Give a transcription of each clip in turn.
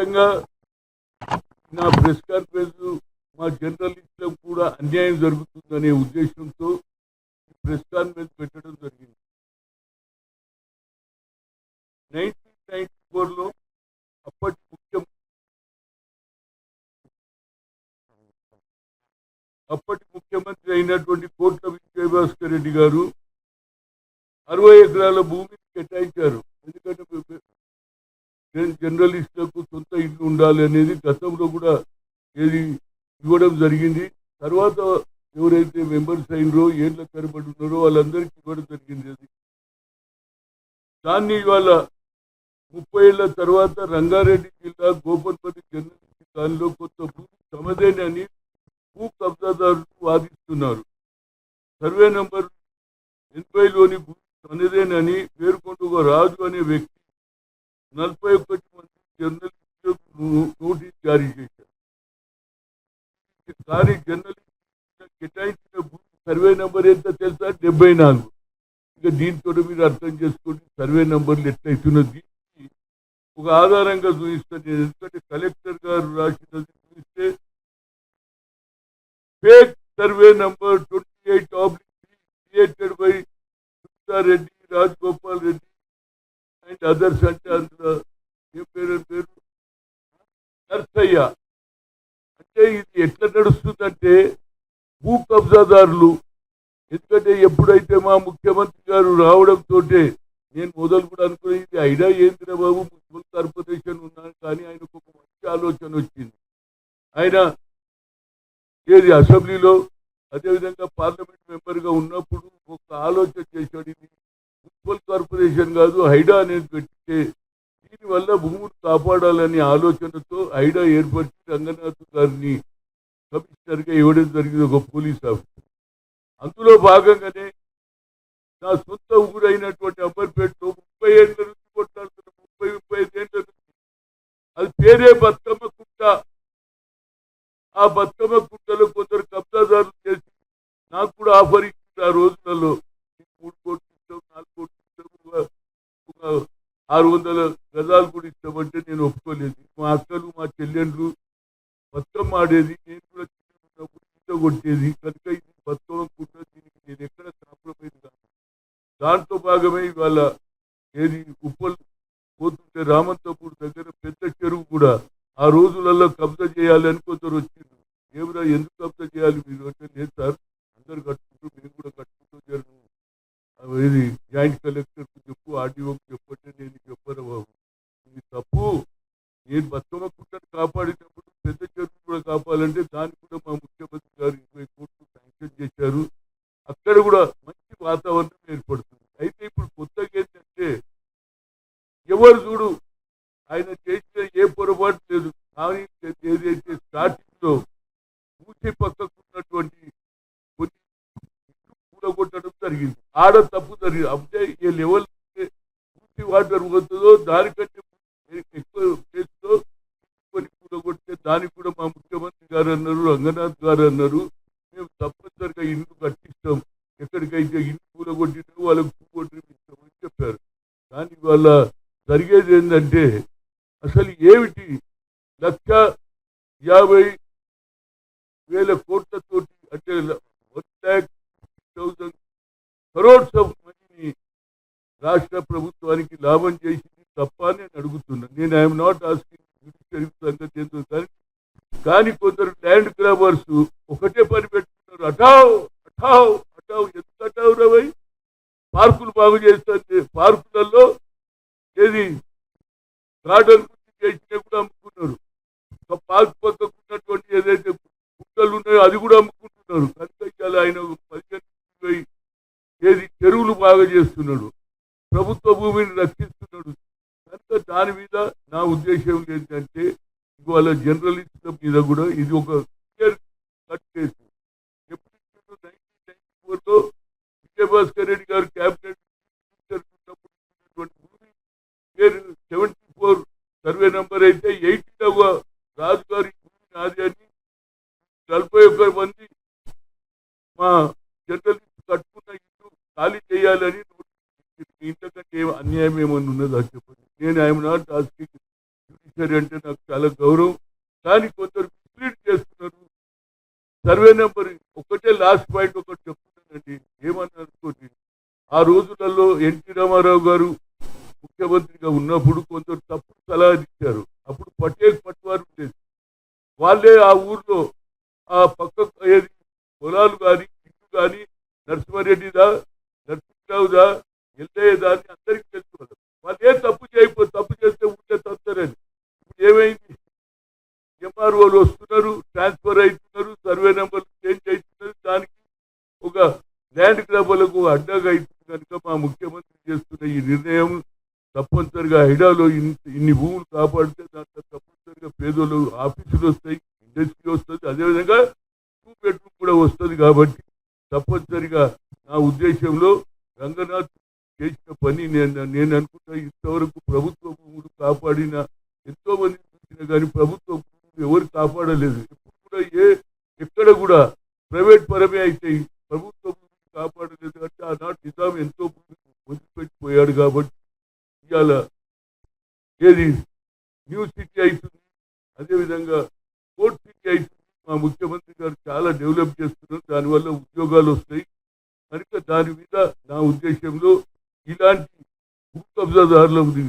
ముఖ్యంగా నా press conference మా జర్నలిస్టులకు కూడా అన్యాయం జరుగుతుందనే ఉద్దేశంతో ప్రెస్ కాన్ఫరెన్స్ పెట్టడం జరిగింది. 1994లో అప్పటి ముఖ్యమంత్రి అయినటువంటి కోట్ల విజయభాస్కర్ రెడ్డి గారు 60 ఎకరాల భూమిని కేటాయించారు. ఎందుకంటే జర్నలిస్టులకు సొంత ఇల్లు ఉండాలి అనేది గతంలో కూడా ఏది ఇవ్వడం జరిగింది. తర్వాత ఎవరైతే మెంబర్స్ అయినరో ఏళ్ళ కనబడి ఉన్నారో వాళ్ళందరికీ ఇవ్వడం జరిగింది. అది దాన్ని ఇవాళ 30 ఏళ్ల తర్వాత రంగారెడ్డి జిల్లా గోపన్పల్లి జర్నలిస్ట్ దానిలో కొంత భూమి తమదేనని భూ కబ్జాదారులు వాదిస్తున్నారు. సర్వే నంబర్ 80లోని భూమి తనదేనని పేర్కొంటూ రాజు అనే వ్యక్తి 41 మంది జర్నలిస్టులకు నోటీస్ జారీ చేశారు. కానీ జర్నలిస్టు కేటాయించిన భూమి సర్వే నంబర్ ఎంత తెలుసా? 74. ఇక దీంతో మీరు అర్థం చేసుకోండి సర్వే నంబర్లు ఎట్లయితున్నది. ఒక ఆధారంగా చూపిస్తాను. ఎందుకంటే కలెక్టర్ గారు రాసినది చూపిస్తే fake survey number 28/3 created by Reddy, Rajagopal Reddy and others. అంటే అందులో ఏం పేరు నర్సయ్య. అంటే ఇది ఎట్లా నడుస్తుందంటే భూ కబ్జాదారులు. ఎందుకంటే ఎప్పుడైతే మా ముఖ్యమంత్రి గారు రావడంతో నేను మొదలు కూడా అనుకునేది ఇది ఐడియా ఏంద్ర బాబు, మున్సిపల్ కార్పొరేషన్ ఉన్నాను. కానీ ఆయనకు ఒక మంచి ఆలోచన వచ్చింది. ఆయన ఏది అసెంబ్లీలో అదేవిధంగా పార్లమెంట్ మెంబర్గా ఉన్నప్పుడు ఒక ఆలోచన చేశాడు. ఇది మున్సిపల్ కార్పొరేషన్ కాదు, హైడా అనేది పెట్టితే దీనివల్ల భూములు కాపాడాలనే ఆలోచనతో హైడా ఏర్పరిచి రంగనాథ్ గారిని కమిషనర్గా ఇవ్వడం జరిగింది, ఒక పోలీస్ ఆఫీసర్. అందులో భాగంగానే నా సొంత ఊరైనటువంటి అంబర్పేటలో 30 ఏళ్ల నుంచి కొట్లాడుతున్న 30-35 ఏళ్ల నుంచి అది పేరే బతుకమ్మ కుంట. ఆ బతుకమ్మ కుంటలో కొందరు కబ్జాదారులు చేసి నాకు కూడా ఆఫర్ ఇచ్చింది ఆ రోజులలో. 3 కోట్లు ఇస్తాం, 4 కోట్లు ఇస్తాం, 600 గజాలు కూడా ఇస్తామంటే నేను ఒప్పుకోలేదు. మా అక్కలు మా చెల్లెండ్లు బతుకమ్మ ఆడేది, నేను కూడా చిన్నప్పుడు ఈత కొట్టేది కనుక ఇది బతుకమ్మ కుంట, దీనికి నేను ఎక్కడ కాంప్రమైజ్ కాదు. దాంట్లో భాగమే ఇవాళ ఏది ఉప్పల్ పోతుంటే రామంతపూర్ దగ్గర పెద్ద చెరువు కూడా ఆ రోజులలో కబ్జా చేయాలని కొందరు వచ్చింది. ఏమిరా ఎందుకు కబ్జా చేయాలి మీరు అంటే, లేదు సార్ అందరు కట్టుకుంటూ మేము కూడా కట్టుకుంటూ జరుగు ఇది జాయింట్ కలెక్టర్కు చెప్పు, ఆర్డీఓకి చెప్పంటే నేను చెప్పను బాబు, ఇది తప్పు. నేను బతుకమ్మ కుంటను కాపాడినప్పుడు పెద్ద చెరువు కూడా కాపాలంటే దానికి కూడా మా ముఖ్యమంత్రి గారు 20 కోట్లు శాంక్షన్ చేశారు. అక్కడ కూడా మంచి వాతావరణం ఏర్పడుతుంది. అయితే ఇప్పుడు కొత్తగా ఏంటంటే ఎవరు చూడు ఆయన చేసిన ఏ పొరపాటు లేదు. కానీ ఏదైతే స్టార్టింగ్ లో మూసి పక్కకు ఉన్నటువంటి కొన్ని కూడగొట్టడం జరిగింది, ఆడ తప్పు జరిగింది. అంటే ఏ లెవెల్ మూసి వాటర్ పోతుందో దానికంటే ఎక్కువ ప్లేస్లో కొన్ని కూడగొట్టే దానికి కూడా మా ముఖ్యమంత్రి గారు అన్నారు, రంగనాథ్ గారు అన్నారు, మేము తప్పనిసరిగా ఇల్లు కట్టిస్తాం, ఎక్కడికైతే ఇల్లు కూలగొట్టినో వాళ్ళకు కూలగొట్టిస్తామని చెప్పారు. కానీ వాళ్ళ జరిగేది ఏంటంటే అసలు ఏమిటి 1,50,000 కోట్లతోటి అంటే 1,50,000 crores ఆఫ్ మనీని రాష్ట్ర ప్రభుత్వానికి లాభం చేసింది తప్ప నేను అడుగుతున్నాను. నేను ఐఎమ్ నాట్ ఆస్కింగ్ జ్యుడిషియరీ సంగతి ఏంటో. కానీ కొందరు ల్యాండ్ గ్రాబర్స్ ఒకటే పని పెట్టుకున్నారు, అటావ్ అటావ్ అటావ్. ఎంత అటావ్ రవై పార్కులు బాగు చేస్తే పార్కులలో ఏది గార్డెన్ చేసినా కూడా అమ్ముకున్నారు. పార్క్ పక్కకు ఉన్నటువంటి ఏదైతే కుక్కలు ఉన్నాయో అది కూడా అమ్ముకుంటున్నారు. కనుక ఇవాళ ఆయన 15-20 ఏది చెరువులు బాగా చేస్తున్నాడు, ప్రభుత్వ భూమిని రక్షిస్తున్నాడు. కనుక దాని మీద నా ఉద్దేశం ఏంటంటే ఇవాళ జర్నలిస్టుల మీద కూడా ఇది ఒక క్లియర్ కట్ కేసు. ఎప్పుడు 1994లో విజయభాస్కర్ రెడ్డి గారు క్యాబినెట్ ఉన్నప్పుడు భూమి 74 సర్వే నంబర్ అయితే 80వ రాజుగారి భూమి నాది అని 41 మంది మా జర్నలిస్టు కట్టుకున్న ఇల్లు ఖాళీ చేయాలని ఇంతకంటే అన్యాయం ఏమన్నా ఉన్నదా చెప్పండి. నేను ఐఎమ్ నాట్ ఆస్కింగ్ జ్యుడిషియరీ అంటే నాకు చాలా గౌరవం. కానీ కొందరు మిస్లీడ్ చేస్తున్నారు. సర్వే నెంబర్ ఒకటే లాస్ట్ పాయింట్ ఒకటి చెప్తున్నానండి, ఏమన్నా అనుకోండి. ఆ రోజులలో ఎన్టీ రామారావు గారు ముఖ్యమంత్రిగా ఉన్నప్పుడు కొందరు తప్పుడు సలహాలు ఇచ్చారు. అప్పుడు పటేల్ పట్వారు ఉండేది. వాళ్ళే ఆ ఊర్లో ఆ పక్క ఏది పొలాలు కానీ ఇల్లు కానీ నరసింహారెడ్డిదా, నరసింహరావుదా, ఎల్లయ్యదా అని అందరికీ తెలుసు. వాళ్ళు ఏ తప్పు చేయకపోతే తప్పు చేస్తే ఉంటే తప్పుతారని. ఇప్పుడు ఏమైంది? ఎంఆర్ఓలు వస్తున్నారు, ట్రాన్స్ఫర్ అవుతున్నారు, సర్వే నెంబర్లు చేంజ్ అవుతున్నారు. దానికి ఒక ల్యాండ్ గ్రాబర్లకు అడ్డాగా అవుతుంది. కనుక మా ముఖ్యమంత్రి చేస్తున్న ఈ నిర్ణయం తప్పనిసరిగా హైడాలో ఇన్ని భూములు కాపాడితే దాంట్లో తప్పనిసరిగా పేదోళ్ళు ఆఫీసులు వస్తాయి, ఇండస్ట్రీ వస్తుంది, అదేవిధంగా 2 బెడ్రూమ్ కూడా వస్తుంది. కాబట్టి తప్పనిసరిగా నా ఉద్దేశంలో రంగనాథ్ చేసిన పని నేను అనుకుంటా. ఇంతవరకు ప్రభుత్వ భూములు కాపాడిన ఎంతో మంది చూసిన కానీ ప్రభుత్వ భూములు ఎవరు కాపాడలేదు. ఎప్పుడు కూడా ఎక్కడ కూడా ప్రైవేట్ పరమే అయితే ప్రభుత్వ భూములు కాపాడలేదు. అంటే ఆనాటి నిజాం ఎంతో వదిలిపెట్టిపోయాడు. కాబట్టి ఇవాళ ఏది న్యూ సిటీ అవుతుంది, అదేవిధంగా స్పోర్ట్స్ సిటీ అవుతుంది. మా ముఖ్యమంత్రి గారు చాలా డెవలప్ చేస్తున్నారు, దానివల్ల ఉద్యోగాలు వస్తాయి. కనుక దాని మీద నా ఉద్దేశంలో ఇలాంటి భూ కబ్జాదారులకు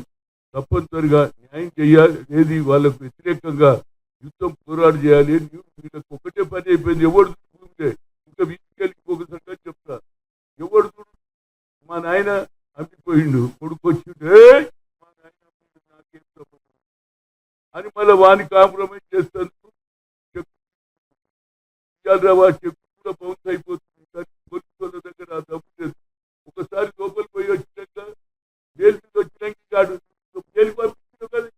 తప్పనిసరిగా న్యాయం చేయాలి. ఏది వాళ్ళకు వ్యతిరేకంగా యుద్ధం పోరాడు చేయాలి. వీళ్ళకి ఒకటే పని అయిపోయింది, ఎవడు భూమిలే. ఇంకా వీటికెళ్ళి ఒక సంగతి చెప్తా. ఎవడు మా నాయన అమ్మిపోయిండు, కొడుకు వచ్చిండే మా నాయన నాకేం తప్పదు అని మళ్ళీ వాని కాంప్రమైజ్ చేస్తాను. చెప్పు కూడా బౌన్స్ అయిపోతుంది. కానీ పోలీసు వాళ్ళ దగ్గర ఆ డబ్బు లేదు. ఒకసారి లోపలి పోయి వచ్చినాక జైలు మీద వచ్చినాక కాడు జైలు పంపించిన కదా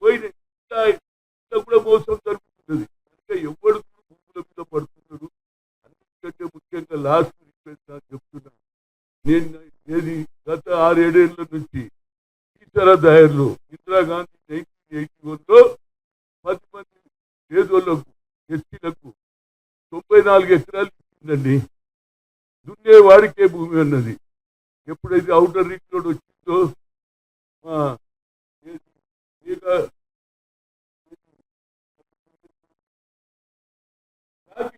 పోయినాయి. ఇంత కూడా మోసం జరుగుతున్నది. అంటే ఎవడు భూముల మీద పడుతున్నారు. అన్నిటికంటే ముఖ్యంగా లాస్ట్ రిక్వెస్ట్ నాకు చెప్తున్నాను. నేను ఏది గత 6-7 ఏళ్ల నుంచి ఈసరా దాయర్లో ఇందిరాగాంధీ 1981లో 10 మంది పేదోళ్లకు ఎస్సీలకు 94 ఎకరాలు ఇచ్చిందండి. దున్నే వాడికే భూమి అన్నది. ఎప్పుడైతే అవుటర్ రింగ్ రోడ్ వచ్చిందో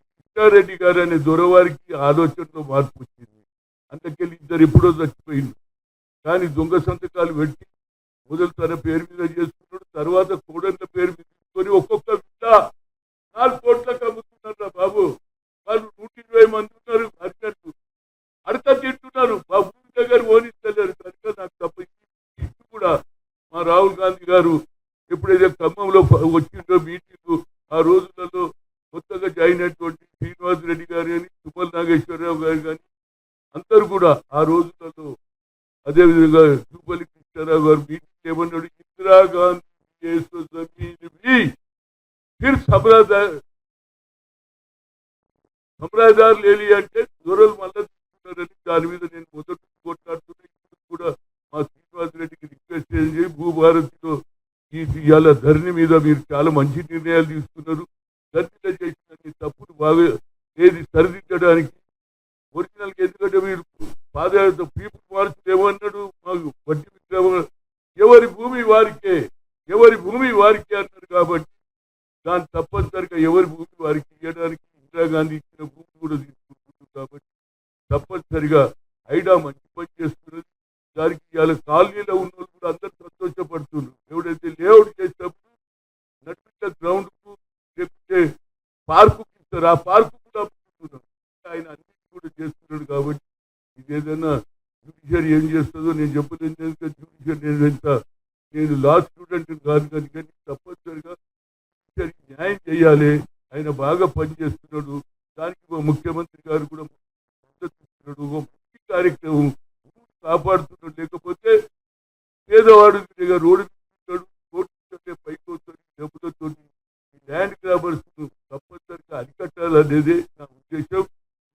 కృష్ణారెడ్డి గారు అనే దొరవారికి ఆలోచనలో మార్పు వచ్చింది. అందుకెళ్ళి ఇద్దరు ఎప్పుడో చచ్చిపోయింది. కానీ దొంగ సంతకాలు పెట్టి మొదలు తన పేరు మీద చేసుకున్నాడు. తర్వాత కోడళ్ళ పేరు మీద తీసుకొని ఒక్కొక్క విద్య 4 కోట్లకు అమ్ముతున్నారు బాబు. వాళ్ళు 120 మంది ఉన్నారు. అడక తింటున్నారు. మా భూమి దగ్గర ఓనిస్తలేరు. కనుక నాకు తప్ప ఇది కూడా మా రాహుల్ గాంధీ గారు ఎప్పుడైతే ఖమ్మంలో వచ్చిందో మీటింగ్, ఆ రోజులలో కొత్తగా జాయిన్ అయినటువంటి శ్రీనివాస్ రెడ్డి గారు కానీ తుమ్మల నాగేశ్వరరావు గారు కానీ అందరూ కూడా ఆ రోజులలో, అదేవిధంగా జూపల్లి కృష్ణారావు గారు మీటింగ్ ఏమన్నాడు, ఇందిరాగాంధీ సంప్రదాయాలు లేని అంటే దూరాలు మళ్ళీ తీసుకున్నారని దాని మీద నేను మొదటి కొట్లాడుతున్నా. ఇప్పుడు కూడా మా శ్రీనివాస్ రెడ్డికి రిక్వెస్ట్ చేసి భూభారతిలో ఇవాళ ధరణి మీద మీరు చాలా మంచి నిర్ణయాలు తీసుకున్నారు. ధరణిలో చేసిన తప్పును బాగా ఏది సరిదిద్దడానికి ఒరిజినల్గా, ఎందుకంటే మీరు పాదయాత్ర పీపుల్ మార్చ్ ఏమన్నాడు, మాకు వడ్డీ ఎవరి భూమి వారికే, ఎవరి భూమి వారికే అన్నారు. కాబట్టి దాన్ని తప్పనిసరిగా ఎవరి భూమి వారికి ఇవ్వడానికి ఇందిరాగాంధీ ఇచ్చిన భూమి కూడా తీసుకుంటుంది. కాబట్టి తప్పనిసరిగా ఐడా మంచి పని చేస్తున్నది. దానికి ఇవాళ కాలనీలో ఉన్న వాళ్ళు కూడా అందరూ సంతోషపడుతున్నారు. ఎవడైతే లేఅవుట్ చేసినప్పుడు నడిపించే గ్రౌండ్కు లేకపోతే పార్కుకి ఇస్తారు, ఆ పార్కు కూడా అమ్ముకుంటున్నారు. ఆయన అన్నిటి కూడా చేస్తున్నాడు. కాబట్టి ఇది ఏదైనా జ్యుడిషియరీ ఏం చేస్తుందో నేను చెప్పలేదు. జ్యుడిషియరీ నేను లా స్టూడెంట్ కాదు కనుక తప్పనిసరిగా న్యాయం చేయాలి. ఆయన బాగా పనిచేస్తున్నాడు. దానికి ముఖ్యమంత్రి గారు కూడా మద్దతు ఇస్తున్నాడు. ఒక మంచి కార్యక్రమం కాపాడుతున్నాడు. లేకపోతే పేదవాడు రోడ్డు తీసుకుంటాడు, కోర్టు పైకి వస్తాడు. డబ్బులతో ల్యాండ్ గ్రాబర్స్ తప్పనిసరిగా అరికట్టాలనేదే నా ఉద్దేశం.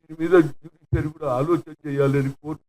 దీని మీద జ్యుడిషియరీ కూడా ఆలోచన చేయాలని కోరుతున్నాను.